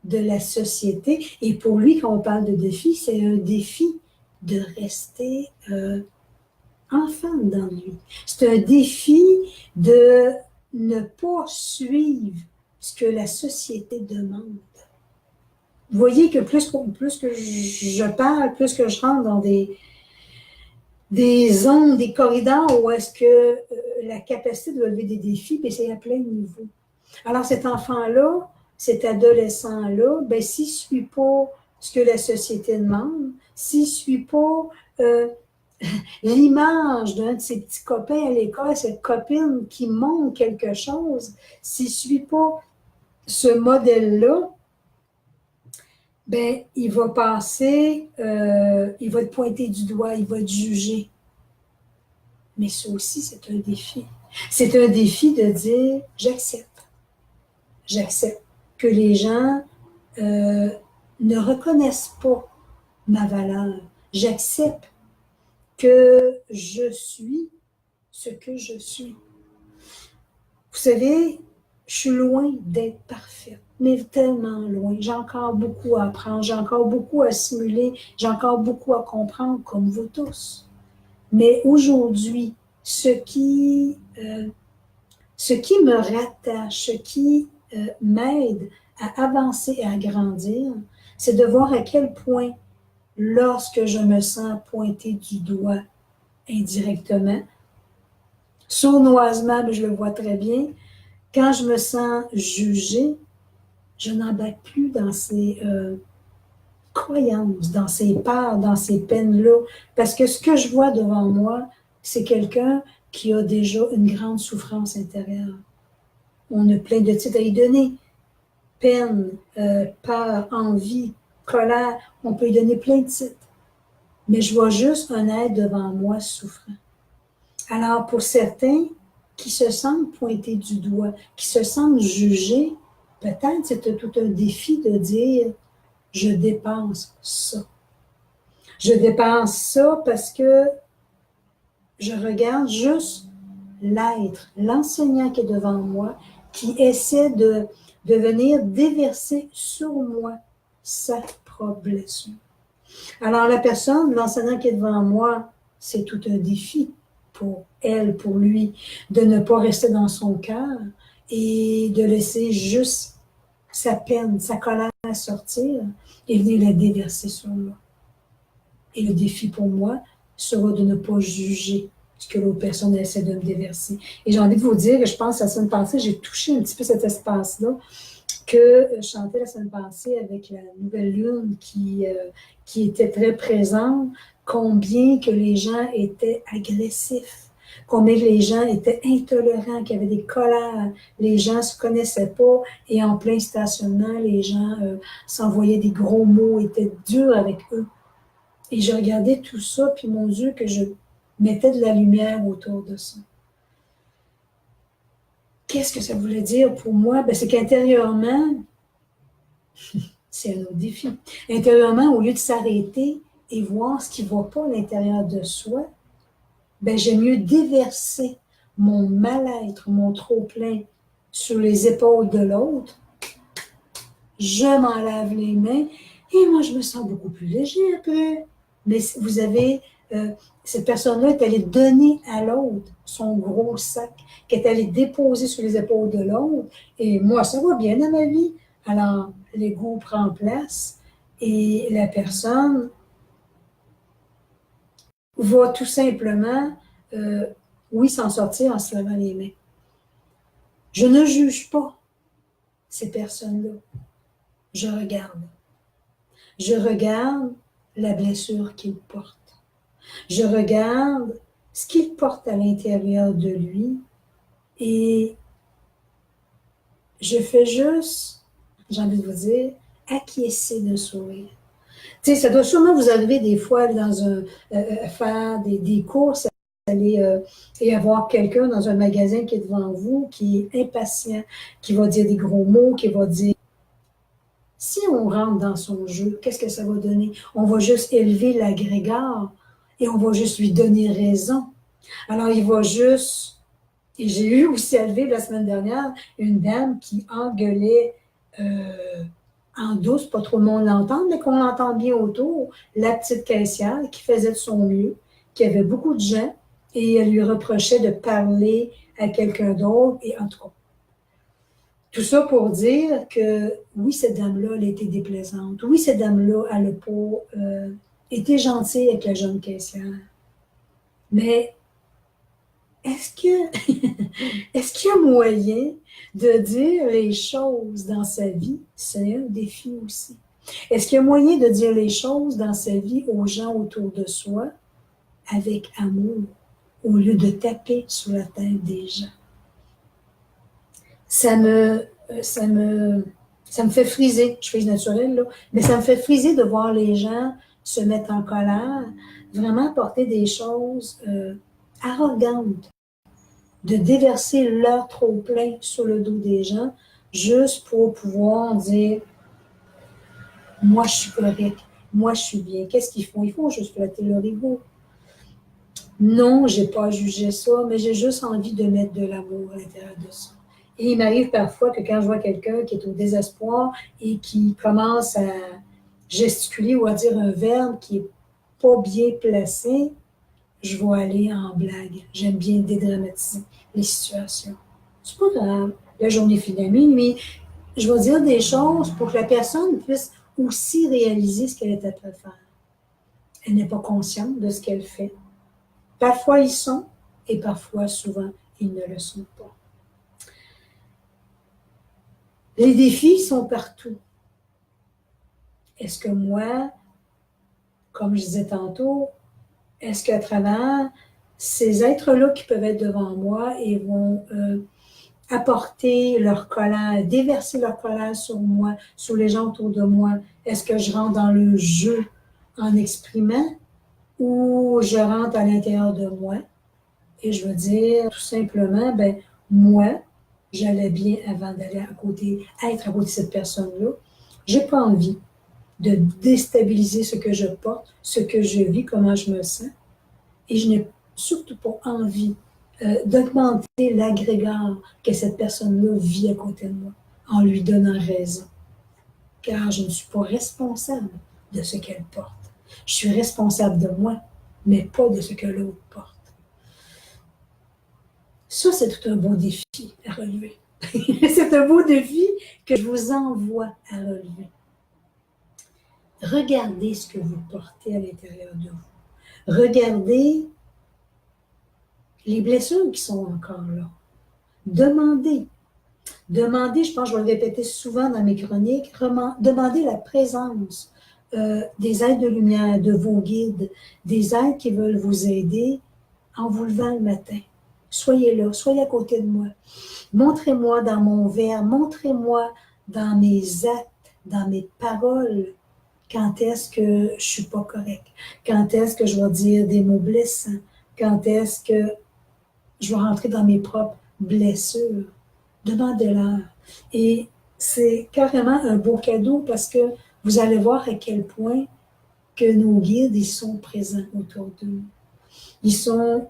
de la société, et pour lui, quand on parle de défi, c'est un défi de rester enfant dans lui. C'est un défi de ne pas suivre ce que la société demande. Vous voyez que plus que je parle, plus que je rentre dans des zones, des corridors où est-ce que la capacité de relever des défis, bien, c'est à plein niveau. Alors cet enfant-là, cet adolescent-là, ben, s'il ne suit pas ce que la société demande, s'il ne suit pas l'image d'un de ses petits copains à l'école, cette copine qui montre quelque chose, s'il ne suit pas ce modèle-là, ben, il va passer, il va être pointé du doigt, il va être jugé. Mais ça aussi, c'est un défi. C'est un défi de dire, j'accepte. J'accepte que les gens ne reconnaissent pas ma valeur. J'accepte que je suis ce que je suis. Vous savez, je suis loin d'être parfaite, mais tellement loin. J'ai encore beaucoup à apprendre, j'ai encore beaucoup à assimiler, j'ai encore beaucoup à comprendre, comme vous tous. Mais aujourd'hui, ce qui me rattache, ce qui m'aide à avancer et à grandir, c'est de voir à quel point, lorsque je me sens pointer du doigt indirectement, sournoisement, mais je le vois très bien, quand je me sens jugée, je n'embarque plus dans ces croyances, dans ces peurs, dans ces peines-là, parce que ce que je vois devant moi, c'est quelqu'un qui a déjà une grande souffrance intérieure. On a plein de titres à y donner. Peine, peur, envie, colère, on peut y donner plein de titres. Mais je vois juste un être devant moi souffrant. Alors, pour certains qui se sentent pointés du doigt, qui se sentent jugés, peut-être c'est tout un défi de dire « je dépense ça ». Je dépense ça parce que je regarde juste l'être, l'enseignant qui est devant moi, qui essaie de venir déverser sur moi sa propre blessure. Alors la personne, l'enseignant qui est devant moi, c'est tout un défi pour elle, pour lui, de ne pas rester dans son cœur et de laisser juste sa peine, sa colère sortir et venir la déverser sur moi. Et le défi pour moi sera de ne pas juger ce que l'autre personne essaie de me déverser. Et j'ai envie de vous dire que je pense que la semaine passée, j'ai touché un petit peu cet espace-là que je chantais la semaine passée avec la nouvelle lune qui était très présente, combien que les gens étaient agressifs, combien que les gens étaient intolérants, qu'il y avait des colères, les gens ne se connaissaient pas et en plein stationnement, les gens s'envoyaient des gros mots, étaient durs avec eux. Et je regardais tout ça, puis mon Dieu, que je mettais de la lumière autour de ça. Qu'est-ce que ça voulait dire pour moi? Ben, c'est qu'intérieurement, c'est un autre défi. Intérieurement, au lieu de s'arrêter et voir ce qui ne va pas à l'intérieur de soi, ben, j'aime mieux déverser mon mal-être, mon trop-plein sur les épaules de l'autre. Je m'en lave les mains Et moi, je me sens beaucoup plus léger après. Mais vous avez, cette personne-là est allée donner à l'autre son gros sac, qui est allée déposer sur les épaules de l'autre. Et moi, ça va bien dans ma vie. Alors, l'ego prend place et la personne va tout simplement, euh, oui, s'en sortir en se lavant les mains. Je ne juge pas ces personnes-là. Je regarde. Je regarde la blessure qu'il porte. Je regarde ce qu'il porte à l'intérieur de lui et je fais juste, j'ai envie de vous dire, acquiescer de sourire. Tu sais, ça doit sûrement vous arriver des fois dans faire des courses, aller et avoir quelqu'un dans un magasin qui est devant vous, qui est impatient, qui va dire des gros mots, qui va dire. Si on rentre dans son jeu, qu'est-ce que ça va donner? On va juste élever l'agrégat et on va juste lui donner raison. Alors, il va juste. Et j'ai eu aussi à lever la semaine dernière une dame qui engueulait en douce, pas trop le monde l'entendre, mais qu'on entend bien autour, la petite caissière qui faisait de son mieux, qui avait beaucoup de gens, et elle lui reprochait de parler à quelqu'un d'autre, et en tout cas. Tout ça pour dire que oui, cette dame-là, elle a été déplaisante. Oui, cette dame-là, elle n'a pas été gentille avec la jeune caissière. Mais est-ce que est-ce qu'il y a moyen de dire les choses dans sa vie? C'est un défi aussi. Est-ce qu'il y a moyen de dire les choses dans sa vie aux gens autour de soi avec amour, au lieu de taper sur la tête des gens? Ça me, ça me, ça me fait friser. Je suis naturelle, là, mais ça me fait friser de voir les gens se mettre en colère, vraiment porter des choses arrogantes, de déverser leur trop-plein sur le dos des gens, juste pour pouvoir dire moi, je suis correct, moi, je suis bien. Qu'est-ce qu'ils font? Ils font juste flatter leur ego. Non, j'ai pas jugé ça, mais j'ai juste envie de mettre de l'amour à l'intérieur de ça. Et il m'arrive parfois que quand je vois quelqu'un qui est au désespoir et qui commence à gesticuler ou à dire un verbe qui est pas bien placé, je vais aller en blague. J'aime bien dédramatiser les situations. C'est pas grave. La journée finit à minuit. Je vais dire des choses pour que la personne puisse aussi réaliser ce qu'elle est à faire. Elle n'est pas consciente de ce qu'elle fait. Parfois, ils sont, et parfois, souvent, ils ne le sont pas. Les défis sont partout. Est-ce que moi, comme je disais tantôt, est-ce qu'à travers ces êtres-là qui peuvent être devant moi et vont apporter leur colère, déverser leur colère sur moi, sur les gens autour de moi, est-ce que je rentre dans le jeu en exprimant ou je rentre à l'intérieur de moi et je veux dire tout simplement, ben moi, j'allais bien avant d'aller à côté, être à côté de cette personne-là. J'ai pas envie de déstabiliser ce que je porte, ce que je vis, comment je me sens. Et je n'ai surtout pas envie d'augmenter l'agrégat que cette personne-là vit à côté de moi en lui donnant raison. Car je ne suis pas responsable de ce qu'elle porte. Je suis responsable de moi, mais pas de ce que l'autre porte. Ça, c'est tout un beau défi à relever. C'est un beau défi que je vous envoie à relever. Regardez ce que vous portez à l'intérieur de vous. Regardez les blessures qui sont encore là. Demandez. Demandez, je pense que je vais le répéter souvent dans mes chroniques, demandez la présence des êtres de lumière, de vos guides, des êtres qui veulent vous aider en vous levant le matin. Soyez là, soyez à côté de moi. Montrez-moi dans mon verbe, montrez-moi dans mes actes, dans mes paroles, quand est-ce que je ne suis pas correcte, quand est-ce que je vais dire des mots blessants, quand est-ce que je vais rentrer dans mes propres blessures. Demandez-leur. Et c'est carrément un beau cadeau parce que vous allez voir à quel point que nos guides, ils sont présents autour de nous. Ils sont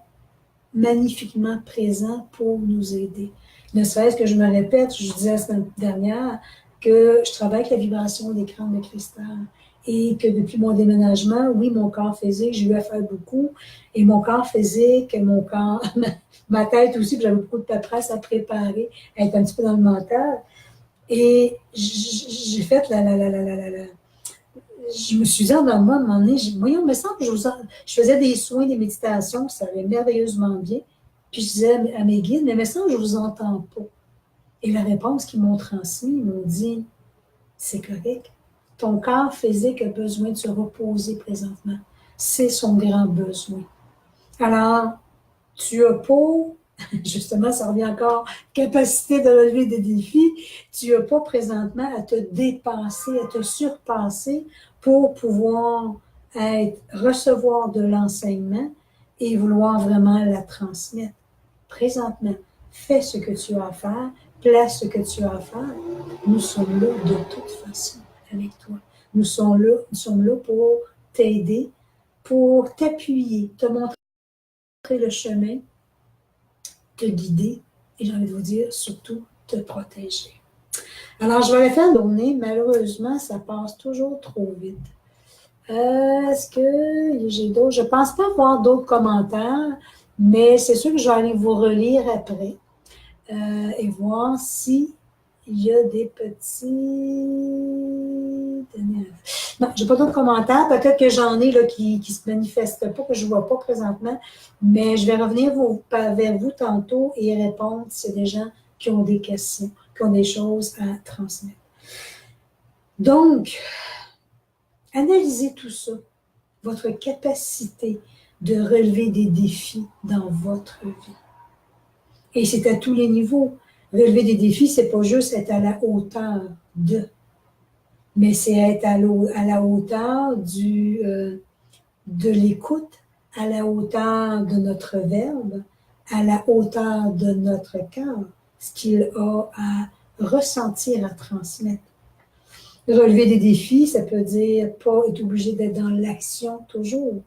magnifiquement présents pour nous aider. Ne serait-ce que je me répète, je disais la semaine dernière que je travaille avec la vibration des crânes de cristal. et que depuis mon déménagement, oui, mon corps physique, j'ai eu à faire beaucoup, et mon corps physique, mon corps, ma tête aussi, puis j'avais beaucoup de paperasse à préparer, à être un petit peu dans le mental, et j'ai fait je me suis dit dans moi, à un moment donné, voyons, il me semble que je faisais des soins, des méditations, ça allait merveilleusement bien, puis je disais à mes guides, mais il me semble que je ne vous entends pas. Et la réponse qu'ils m'ont transmise, ils m'ont dit, c'est correct. Ton corps physique a besoin de se reposer présentement. C'est son grand besoin. Alors, tu as pas, justement, ça revient encore, capacité de relever des défis, tu n'as pas présentement à te dépasser, à te surpasser pour pouvoir recevoir de l'enseignement et vouloir vraiment la transmettre. Présentement, fais ce que tu as à faire, place ce que tu as à faire. Nous sommes là de toute façon avec toi. Nous sommes là pour t'aider, pour t'appuyer, te montrer le chemin, te guider et j'ai envie de vous dire, surtout, te protéger. Alors, je vais aller faire une journée. Malheureusement, ça passe toujours trop vite. Est-ce que j'ai d'autres? Je ne pense pas avoir d'autres commentaires, mais c'est sûr que je vais aller vous relire après et voir si il y a des petits... Non, j'ai pas d'autres commentaires. Peut-être que j'en ai là, qui ne se manifestent pas, que je ne vois pas présentement, mais je vais revenir vers vous tantôt et répondre si c'est des gens qui ont des questions, qui ont des choses à transmettre. Donc, analysez tout ça, votre capacité de relever des défis dans votre vie. Et c'est à tous les niveaux. Relever des défis, c'est pas juste être à la hauteur de, mais c'est être à la hauteur de l'écoute, à la hauteur de notre verbe, à la hauteur de notre cœur, ce qu'il a à ressentir, à transmettre. Relever des défis, ça peut dire pas être obligé d'être dans l'action toujours.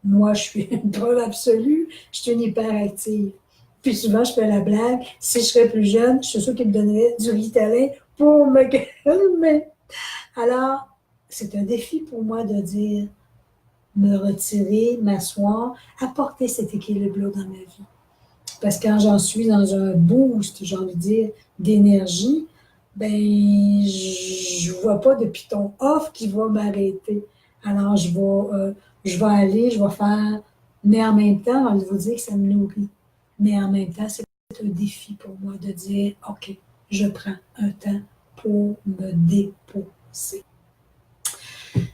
Moi, je suis une preuve absolue, je suis une hyperactive. Puis souvent, je fais la blague, si je serais plus jeune, je suis sûre qu'il me donnerait du Ritalin pour me calmer. Alors, c'est un défi pour moi de dire, me retirer, m'asseoir, apporter cet équilibre-là dans ma vie. Parce que quand j'en suis dans un boost, j'ai envie de dire, d'énergie, ben, je ne vois pas de piton off qui va m'arrêter. Alors, je vais aller, je vais faire, mais en même temps, je vais vous dire que ça me nourrit. Mais en même temps, c'est un défi pour moi de dire, OK, je prends un temps pour me déposer.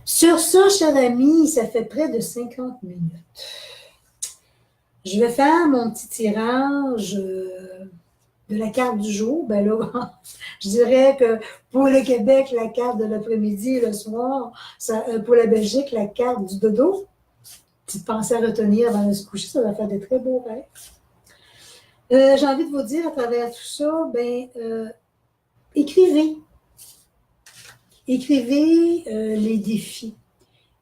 Sur ça, cher ami, ça fait près de 50 minutes. Je vais faire mon petit tirage de la carte du jour. Ben là, je dirais que pour le Québec, la carte de l'après-midi et le soir, pour la Belgique, la carte du dodo. Petite pensée à retenir avant de se coucher, ça va faire de très beaux rêves. J'ai envie de vous dire à travers tout ça, écrivez. Écrivez les défis,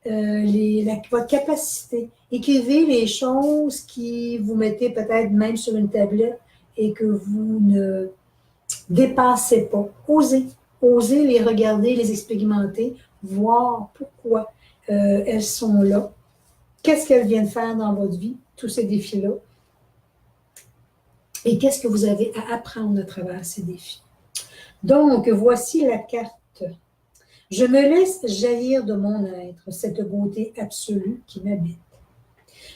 votre capacité. Écrivez les choses qui vous mettez peut-être même sur une tablette et que vous ne dépassez pas. Osez. Osez les regarder, les expérimenter, voir pourquoi elles sont là. Qu'est-ce qu'elles viennent faire dans votre vie, tous ces défis-là. Et qu'est-ce que vous avez à apprendre à travers ces défis. Donc, voici la carte. Je me laisse jaillir de mon être cette beauté absolue qui m'habite.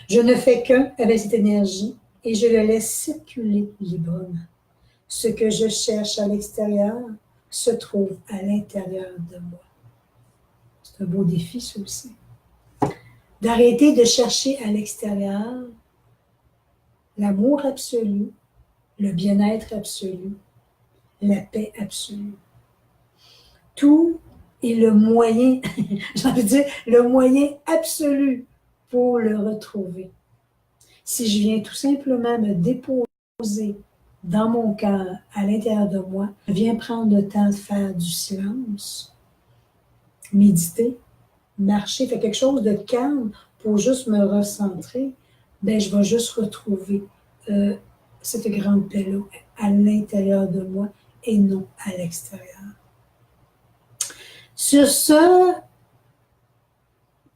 Je ne fais qu'un avec cette énergie et je le laisse circuler librement. Ce que je cherche à l'extérieur se trouve à l'intérieur de moi. C'est un beau défi, ça aussi. D'arrêter de chercher à l'extérieur l'amour absolu, le bien-être absolu, la paix absolue. Tout est le moyen, j'ai envie de dire, le moyen absolu pour le retrouver. Si je viens tout simplement me déposer dans mon cœur, à l'intérieur de moi, je viens prendre le temps de faire du silence, méditer, marcher, faire quelque chose de calme pour juste me recentrer, je vais juste retrouver cette grande paix-là à l'intérieur de moi et non à l'extérieur. Sur ce,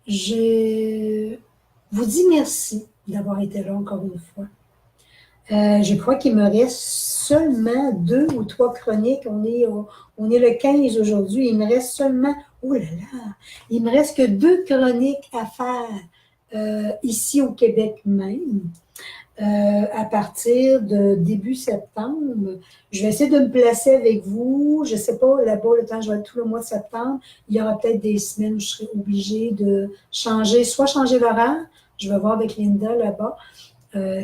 Je vous dis merci d'avoir été là encore une fois. Je crois qu'il me reste seulement 2 ou 3 chroniques. On est le 15 aujourd'hui. Il me reste seulement, oh là là, il me reste que 2 chroniques à faire ici au Québec même. À partir de début septembre. Je vais essayer de me placer avec vous. Je ne sais pas, là-bas, le temps que je vais être tout le mois de septembre, il y aura peut-être des semaines où je serai obligée de soit changer l'horaire, je vais voir avec Linda là-bas,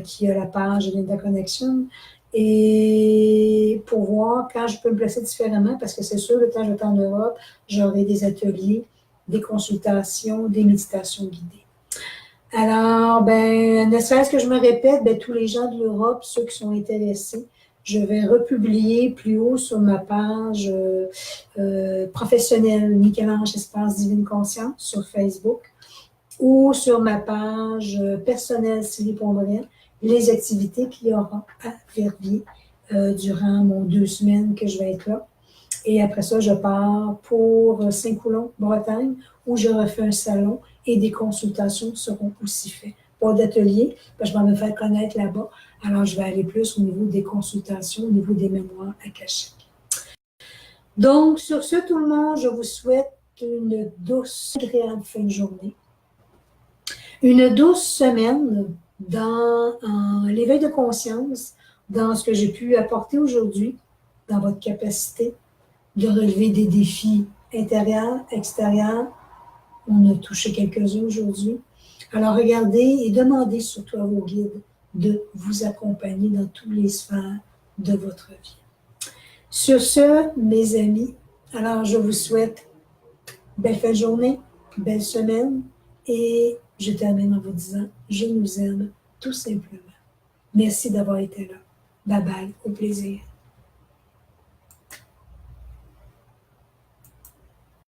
qui a la page Linda Connection, et pour voir quand je peux me placer différemment, parce que c'est sûr, le temps que je vais être en Europe, j'aurai des ateliers, des consultations, des méditations guidées. Alors, ben, ne serait-ce que je me répète, ben, tous les gens de l'Europe, ceux qui sont intéressés, je vais republier plus haut sur ma page professionnelle Michel-Ange Espace Divine Conscience sur Facebook ou sur ma page personnelle Sylvie Pondrian, les activités qu'il y aura à Verviers durant mon 2 semaines que je vais être là. Et après ça, je pars pour Saint-Coulon, Bretagne, où je refais un salon et des consultations seront aussi faites. Pas d'atelier, parce que je vais me faire connaître là-bas. Alors, je vais aller plus au niveau des consultations, au niveau des mémoires akashiques. Donc, sur ce, tout le monde, je vous souhaite une douce, agréable fin de journée. Une douce semaine dans l'éveil de conscience, dans ce que j'ai pu apporter aujourd'hui, dans votre capacité de relever des défis intérieurs, extérieurs. On a touché quelques-uns aujourd'hui. Alors, regardez et demandez surtout à vos guides de vous accompagner dans toutes les sphères de votre vie. Sur ce, mes amis, alors je vous souhaite belle fin de journée, belle semaine et je termine en vous disant, je nous aime tout simplement. Merci d'avoir été là. Bye bye, au plaisir.